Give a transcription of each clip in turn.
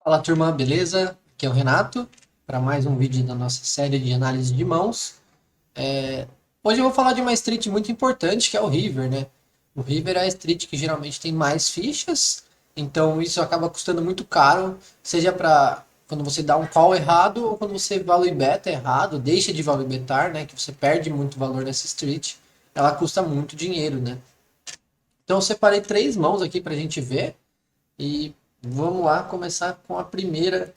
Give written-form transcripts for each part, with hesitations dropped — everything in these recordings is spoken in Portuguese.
Fala turma, beleza? Aqui é o Renato para mais um vídeo da nossa série de análise de mãos. Hoje eu vou falar de uma street muito importante que é o River, né? O River é a street que geralmente tem mais fichas, então isso acaba custando muito caro, seja para quando você dá um call errado ou quando você value beta errado, deixa de value betar, né? Que você perde muito valor nessa street, ela custa muito dinheiro, né? Então eu separei três mãos aqui para a gente ver e vamos lá começar com a primeira.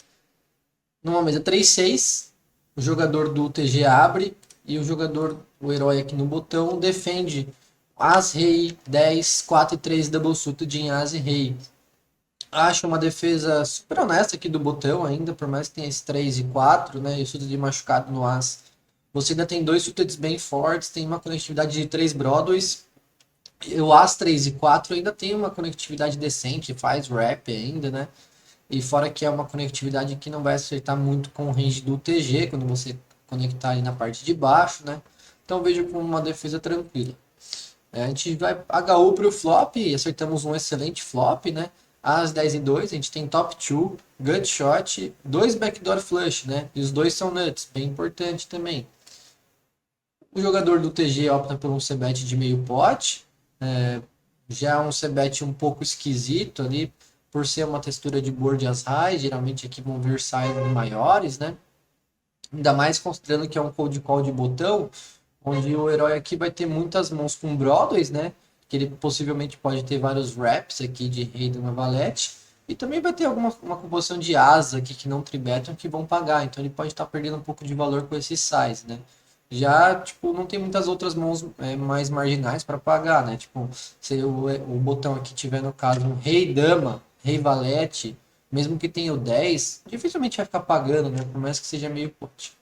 Numa mesa 3-6, o jogador do TG abre e o herói aqui no botão, defende As, Rei, 10, 4 e 3 double suited em As e Rei. Acho uma defesa super honesta aqui do botão ainda, por mais que tenha esse 3 e 4, né? E o suited de machucado no As. Você ainda tem dois suiteds bem fortes, tem uma conectividade de 3 Broadways. E o As 3 e 4 ainda tem uma conectividade decente, faz rap ainda, né? E fora que é uma conectividade que não vai acertar muito com o range do TG quando você conectar aí na parte de baixo, né? Então vejo como uma defesa tranquila. A gente vai HU para o flop e acertamos um excelente flop, né? As 10 e 2, a gente tem top 2, gutshot, dois backdoor flush, né? E os dois são nuts, bem importante também. O jogador do TG opta por um c-bet de meio pote, já é um c-bet um pouco esquisito ali, por ser uma textura de board as high, geralmente aqui vão ver sizes maiores, né? Ainda mais considerando que é um cold call de botão, onde o herói aqui vai ter muitas mãos com Broadways, né? Que ele possivelmente pode ter vários wraps aqui de rei de uma valete. E também vai ter uma composição de asa aqui que não tribetam que vão pagar. Então ele pode estar perdendo um pouco de valor com esse size, né? Já, tipo, não tem muitas outras mãos mais marginais para pagar, né? Tipo, se o botão aqui tiver, no caso, um rei dama, rei valete, mesmo que tenha o 10, dificilmente vai ficar pagando, né? Por mais que seja meio pot.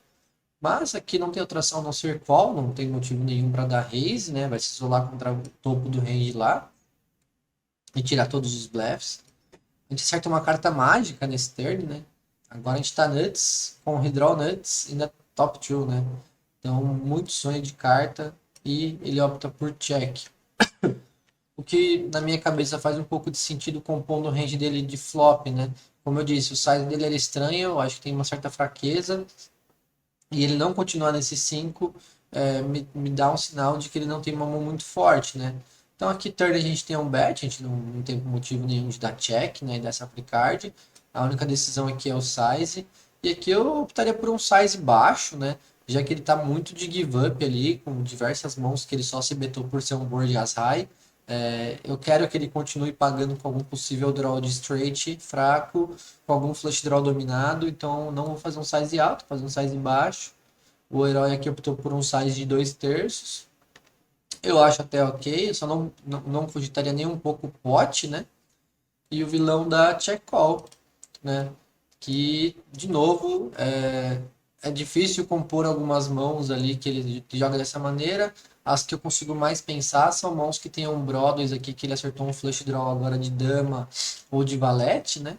Mas aqui não tem outra ação a não ser call, não tem motivo nenhum para dar raise, né? Vai se isolar contra o topo do range lá e tirar todos os bluffs. A gente acerta uma carta mágica nesse turn, né? Agora a gente tá nuts, com redraw nuts e na top 2, né? Então, muito sonho de carta e ele opta por check. O que na minha cabeça faz um pouco de sentido compondo o range dele de flop, né? Como eu disse, o size dele era estranho, eu acho que tem uma certa fraqueza, e ele não continuar nesse 5 me dá um sinal de que ele não tem uma mão muito forte, né? Então aqui turn a gente tem um bet, a gente não tem motivo nenhum de dar check, né, e dessa free card. A única decisão aqui é o size. E aqui eu optaria por um size baixo, né? Já que ele está muito de give up ali, com diversas mãos que ele só se betou por ser um board as high. Eu quero que ele continue pagando com algum possível draw de straight fraco, com algum flush draw dominado, então não vou fazer um size alto, vou fazer um size baixo. O herói aqui optou por um size de 2/3. Eu acho até ok, eu só não cogitaria nem um pouco pote, né? E o vilão da check call, né? Que, de novo, é difícil compor algumas mãos ali que ele joga dessa maneira. As que eu consigo mais pensar são mãos que tenham Broadways aqui, que ele acertou um flush draw agora de dama ou de valete, né?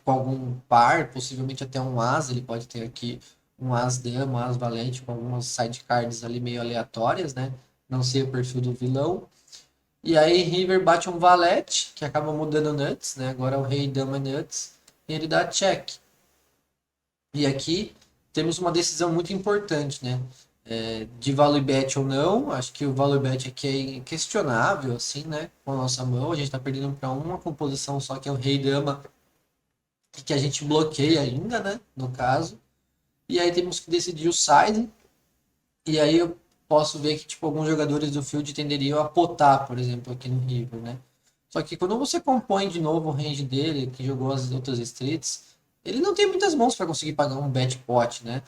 Com algum par, possivelmente até um as, ele pode ter aqui um as dama, um as valente, com algumas sidecards ali meio aleatórias, né? Não sei o perfil do vilão. E aí River bate um valete, que acaba mudando nuts, né? Agora é o rei dama nuts, e ele dá check. E aqui temos uma decisão muito importante, né? De value bet ou não, acho que o value bet aqui é inquestionável, assim, né? Com a nossa mão, a gente tá perdendo para uma composição só, que é o rei dama, que a gente bloqueia ainda, né? No caso. E aí temos que decidir o side. E aí eu posso ver que tipo, alguns jogadores do field tenderiam a potar, por exemplo, aqui no River, né? Só que quando você compõe de novo o range dele, que jogou as outras streets, ele não tem muitas mãos para conseguir pagar um bet pot, né?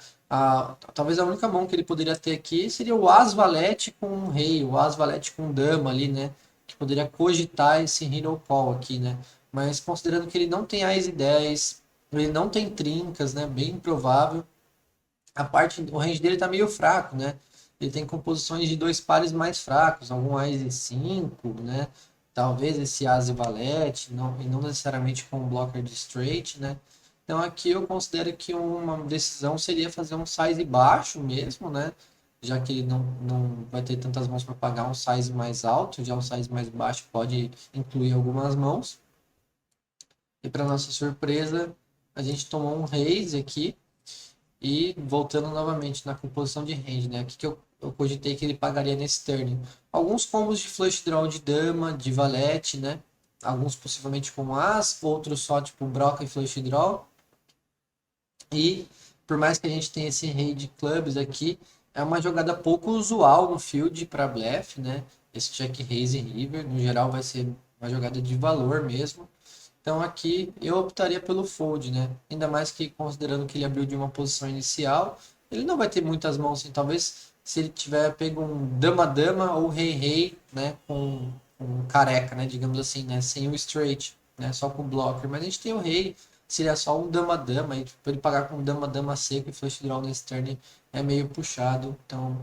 Talvez a única mão que ele poderia ter aqui seria o As Valete com um rei, o As Valete com dama ali, né? Que poderia cogitar esse hero call aqui, né? Mas considerando que ele não tem Ás e 10, ele não tem trincas, né? Bem improvável. O range dele tá meio fraco, né? Ele tem composições de dois pares mais fracos, algum Ás e 5, né? Talvez esse As e Valete, e não necessariamente com um blocker de straight, né? Então aqui eu considero que uma decisão seria fazer um size baixo mesmo, né? Já que ele não vai ter tantas mãos para pagar um size mais alto, já um size mais baixo pode incluir algumas mãos. E para nossa surpresa, a gente tomou um raise aqui. E voltando novamente na composição de range, né? O que eu cogitei que ele pagaria nesse turn? Alguns combos de flush draw de dama, de valete, né? Alguns possivelmente com as, outros só tipo broca e flush draw. E por mais que a gente tenha esse rei de clubs aqui, é uma jogada pouco usual no field para blefe, né? Esse check raise river, no geral vai ser uma jogada de valor mesmo. Então aqui eu optaria pelo fold, né? Ainda mais que considerando que ele abriu de uma posição inicial, ele não vai ter muitas mãos assim. Talvez se ele tiver pego um dama-dama ou rei-rei, né? Com um careca, né? Digamos assim, né? Sem o straight, né? Só com o blocker. Mas a gente tem o rei, seria só um dama-dama. E tipo, ele pagar com um dama-dama seco e flush draw nesse turn é meio puxado. Então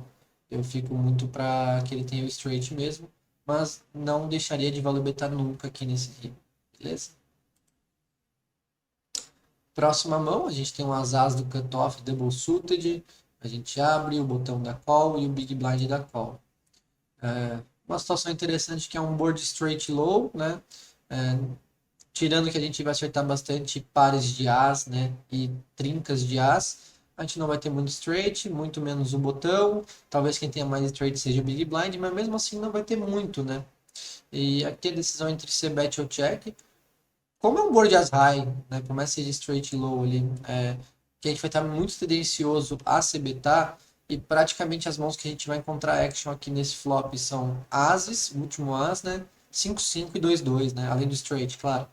eu fico muito para que ele tenha o straight mesmo. Mas não deixaria de valor beta nunca aqui nesse rio. Beleza? Próxima mão, a gente tem um as do cutoff double suited. A gente abre o botão da call e o big blind da call. Uma situação interessante que é um board straight low, né? É, tirando que a gente vai acertar bastante pares de as, né? E trincas de as. A gente não vai ter muito straight, muito menos o botão. Talvez quem tenha mais straight seja o big blind, mas mesmo assim não vai ter muito, né? E aqui a decisão entre ser bet ou check. Como é um board as high, né, por mais que seja straight low ali, que a gente vai estar muito tendencioso a se betar, e praticamente as mãos que a gente vai encontrar action aqui nesse flop são ases, o último as, né, 5-5 e 2-2, né, além do straight, claro.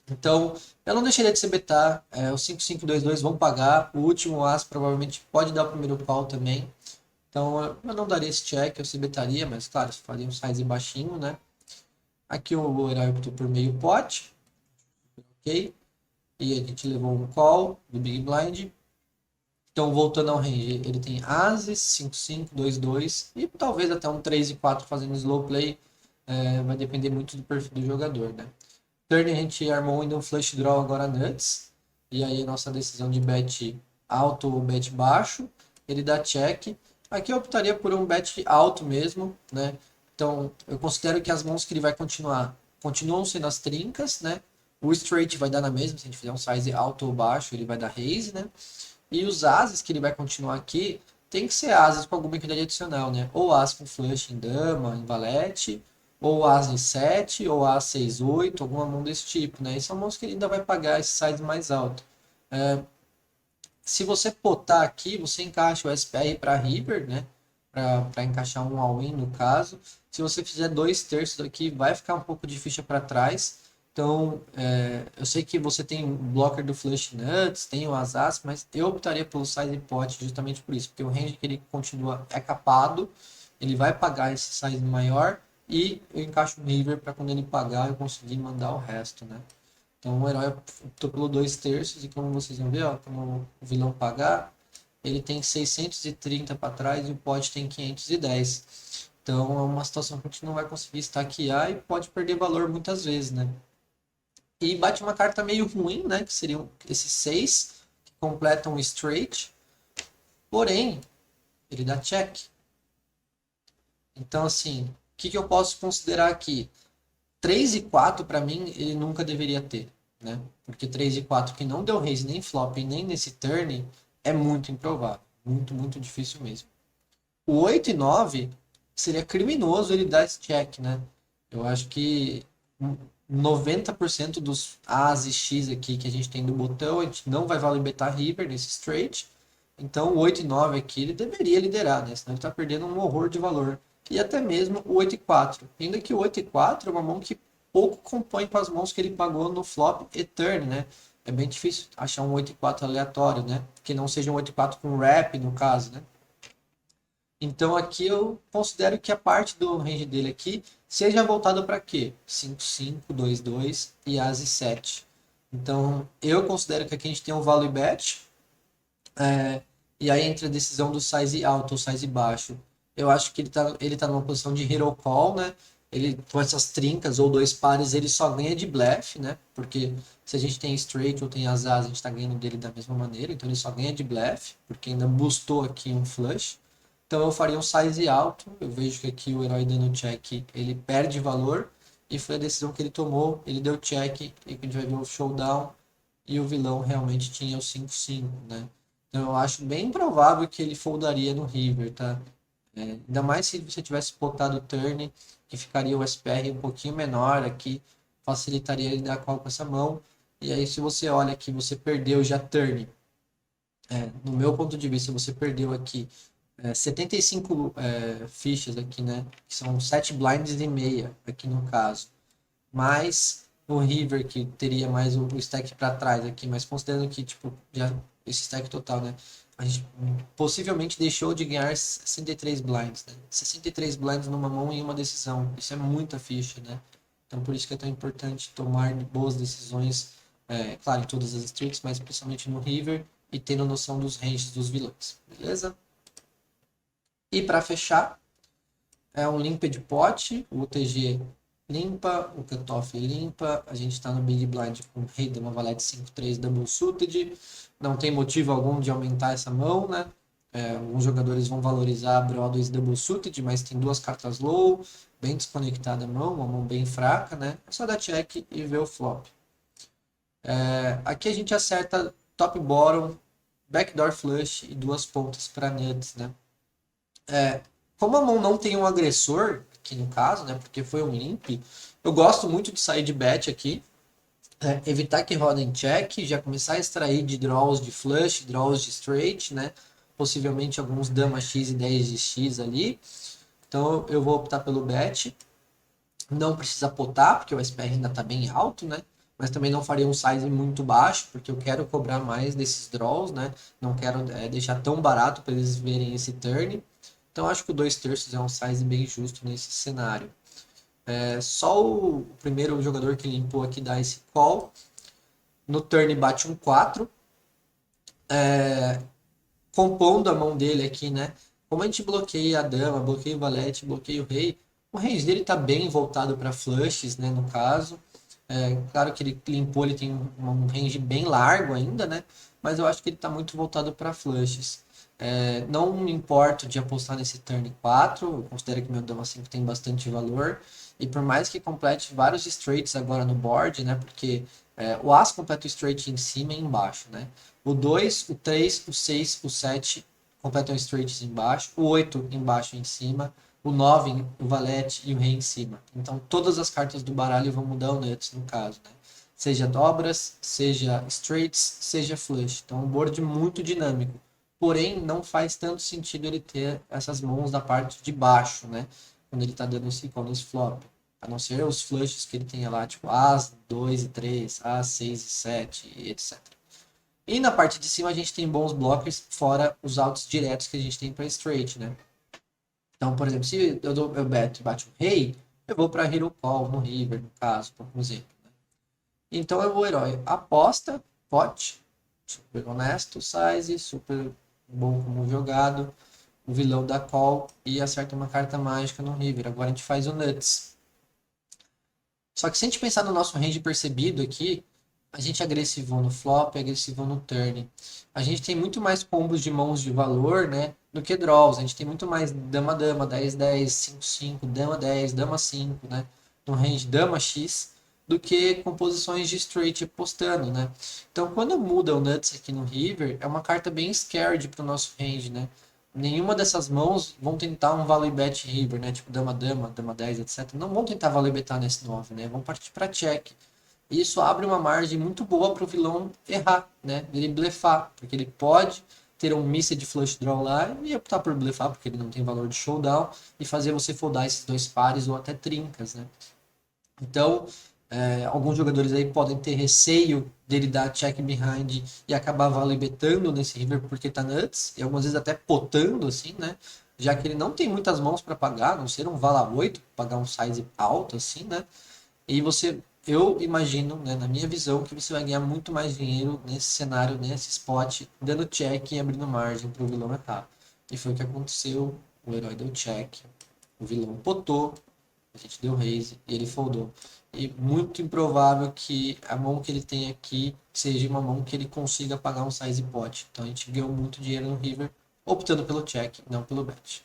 Então, eu não deixaria de se betar, os 5-5 e 2-2 vão pagar, o último as provavelmente pode dar o primeiro call também, então eu não daria esse check, eu se betaria, mas claro, faria um size baixinho, né. Aqui o herói optou por meio pote, ok? E a gente levou um call do Big Blind. Então, voltando ao range, ele tem Ases, 5-5, 2-2 e talvez até um 3 e 4 fazendo slow play. Vai depender muito do perfil do jogador, né? Turn a gente armou ainda um flush draw agora nuts. E aí a nossa decisão de bet alto ou bet baixo. Ele dá check. Aqui eu optaria por um bet alto mesmo, né? Então eu considero que as mãos que ele vai continuam sendo as trincas, né? O straight vai dar na mesma, se a gente fizer um size alto ou baixo, ele vai dar raise, né? E os ases que ele vai continuar aqui, tem que ser ases com alguma quantidade adicional, né? Ou as com flush em dama, em valete, ou as em 7, ou as 6, 8, alguma mão desse tipo, né? E são mãos que ele ainda vai pagar esse size mais alto. Se você potar aqui, você encaixa o SPR para River, né? Para encaixar um all-in no caso. Se você fizer 2/3 aqui, vai ficar um pouco de ficha para trás. Então, eu sei que você tem o blocker do Flush Nuts, tem o Asas, mas eu optaria pelo Size Pot justamente por isso, porque o range que ele continua é capado, ele vai pagar esse size maior e eu encaixo o River para quando ele pagar eu conseguir mandar o resto, né? Então o herói optou pelo 2/3 e como vocês vão ver, ó, como o vilão pagar, ele tem 630 para trás e o pot tem 510. Então é uma situação que a gente não vai conseguir stackear e pode perder valor muitas vezes, né? E bate uma carta meio ruim, né? Que seriam esses 6 que completam o straight. Porém, ele dá check. Então, assim, o que eu posso considerar aqui? 3 e 4 para mim, ele nunca deveria ter, né? Porque 3 e 4 que não deu raise nem flop, nem nesse turn, é muito improvável. Muito, muito difícil mesmo. O 8 e 9 seria criminoso ele dar esse check, né? Eu acho que 90% dos As e X aqui que a gente tem do botão, a gente não vai valer beta river nesse straight. Então o 8 e 9 aqui ele deveria liderar, né? Senão ele está perdendo um horror de valor. E até mesmo o 8 e 4. Ainda que o 8 e 4 é uma mão que pouco compõe com as mãos que ele pagou no flop e turn, né? É bem difícil achar um 8 e 4 aleatório, né? Que não seja um 8 e 4 com wrap, no caso, né? Então aqui eu considero que a parte do range dele aqui seja voltada para quê? 5-5, 2-2 e As e 7. Então eu considero que aqui a gente tem um value bet, e aí entra a decisão do size alto ou size baixo. Eu acho que ele tá numa posição de hero call, né? Ele, com essas trincas ou dois pares, ele só ganha de blefe, né? Porque se a gente tem straight ou tem as a gente tá ganhando dele da mesma maneira. Então ele só ganha de blefe, porque ainda boostou aqui um flush. Então eu faria um size alto. Eu vejo que aqui o herói dando check, ele perde valor. e foi a decisão que ele tomou. Ele deu check e a gente vai ver o showdown e o vilão realmente tinha o 5-5, né? Então eu acho bem provável que ele foldaria no river, tá? Ainda mais se você tivesse botado o turn, que ficaria o SPR um pouquinho menor aqui, facilitaria ele dar call com essa mão. E aí se você olha aqui, você perdeu já turn. No meu ponto de vista, você perdeu aqui 75 fichas aqui, né? Que são 7 blinds e meia aqui no caso. Mais o river que teria mais o stack para trás aqui, mas considerando que tipo já esse stack total, né? A gente possivelmente deixou de ganhar 63 blinds, né? 63 blinds numa mão e uma decisão. Isso é muita ficha, né? Então por isso que é tão importante tomar boas decisões, claro, em todas as streets, mas principalmente no river e tendo noção dos ranges dos vilões, beleza? E para fechar, é um limped pot, o UTG limpa, o cutoff limpa, a gente está no Big Blind com rei, dama, valete 5-3, double suited, não tem motivo algum de aumentar essa mão, né? Alguns jogadores vão valorizar a BO2 double suited, mas tem duas cartas low, bem desconectada a mão, uma mão bem fraca, né? É só dar check e ver o flop. Aqui a gente acerta top bottom, backdoor flush e duas pontas para nuts, né? Como a mão não tem um agressor, aqui no caso, né? Porque foi um limp, eu gosto muito de sair de bet aqui, evitar que roda em check, já começar a extrair de draws de flush, draws de straight, né? Possivelmente alguns dama X e 10 de X ali. Então eu vou optar pelo bet. Não precisa potar, porque o SPR ainda está bem alto, né? Mas também não faria um size muito baixo, porque eu quero cobrar mais desses draws, né? Não quero deixar tão barato para eles verem esse turn. Então acho que o 2/3 é um size bem justo nesse cenário. Só o primeiro jogador que limpou aqui dá esse call. No turn bate um 4. Compondo a mão dele aqui, né? Como a gente bloqueia a dama, bloqueia o valete, bloqueia o rei, o range dele tá bem voltado para flushes, né? No caso. Claro que ele limpou, ele tem um range bem largo ainda, né? Mas eu acho que ele está muito voltado para flushes. Não me importo de apostar nesse turn 4, eu considero que meu dama 5 tem bastante valor. E por mais que complete vários straights agora no board, né? Porque o As completa o straight em cima e embaixo, né? O 2, o 3, o 6, o 7 completam straights embaixo. O 8 embaixo e em cima. O 9, o valete e o rei em cima. Então todas as cartas do baralho vão mudar o nuts no caso, né? Seja dobras, seja straights, seja flush. Então é um board muito dinâmico. Porém, não faz tanto sentido ele ter essas mãos da parte de baixo, né? Quando ele está dando esse flop. A não ser os flushes que ele tenha lá, tipo As 2 e 3, As 6 e 7, e etc. E na parte de cima a gente tem bons blockers, fora os outs diretos que a gente tem para straight, né? Então, por exemplo, se eu beto e bate um rei, eu vou para Hero Call no River, no caso, por exemplo. Né? Então eu vou herói aposta, pot, super honesto, size, super bom como jogado, o vilão da call e acerta uma carta mágica no River. Agora a gente faz o Nuts. Só que se a gente pensar no nosso range percebido aqui, a gente é agressivo no flop, é agressivo no turn. A gente tem muito mais combos de mãos de valor, né, do que draws. A gente tem muito mais dama-dama, 10-10, 5-5, dama-10, dama-5, né, no range dama-x, do que composições de straight apostando, né. Então, quando muda o nuts aqui no river, é uma carta bem scared para o nosso range, né. Nenhuma dessas mãos vão tentar um value bet river, né, tipo dama-dama, dama-10, etc. Não vão tentar value betar nesse 9, né, vão partir para check. E isso abre uma margem muito boa para o vilão errar, né? Ele blefar, porque ele pode ter um missed flush draw lá e optar por blefar, porque ele não tem valor de showdown, e fazer você foldar esses dois pares ou até trincas, né? Então, alguns jogadores aí podem ter receio dele dar check behind e acabar value betando nesse river porque tá nuts, e algumas vezes até potando, assim, né? Já que ele não tem muitas mãos para pagar, a não ser um vala 8, pagar um size alto, assim, né? E eu imagino, né, na minha visão, que você vai ganhar muito mais dinheiro nesse cenário, nesse spot, dando check e abrindo margem para o vilão errar. E foi o que aconteceu. O herói deu check, o vilão potou, a gente deu raise e ele foldou. E muito improvável que a mão que ele tem aqui seja uma mão que ele consiga pagar um size pot. Então a gente ganhou muito dinheiro no river, optando pelo check, não pelo bet.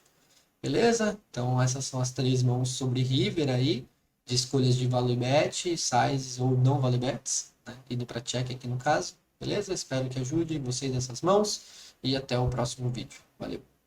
Beleza? Então essas são as três mãos sobre river aí. de escolhas de value bet, sizes ou não value bets, né? Indo para check aqui no caso, beleza? Espero que ajude vocês nessas mãos e até o próximo vídeo. Valeu!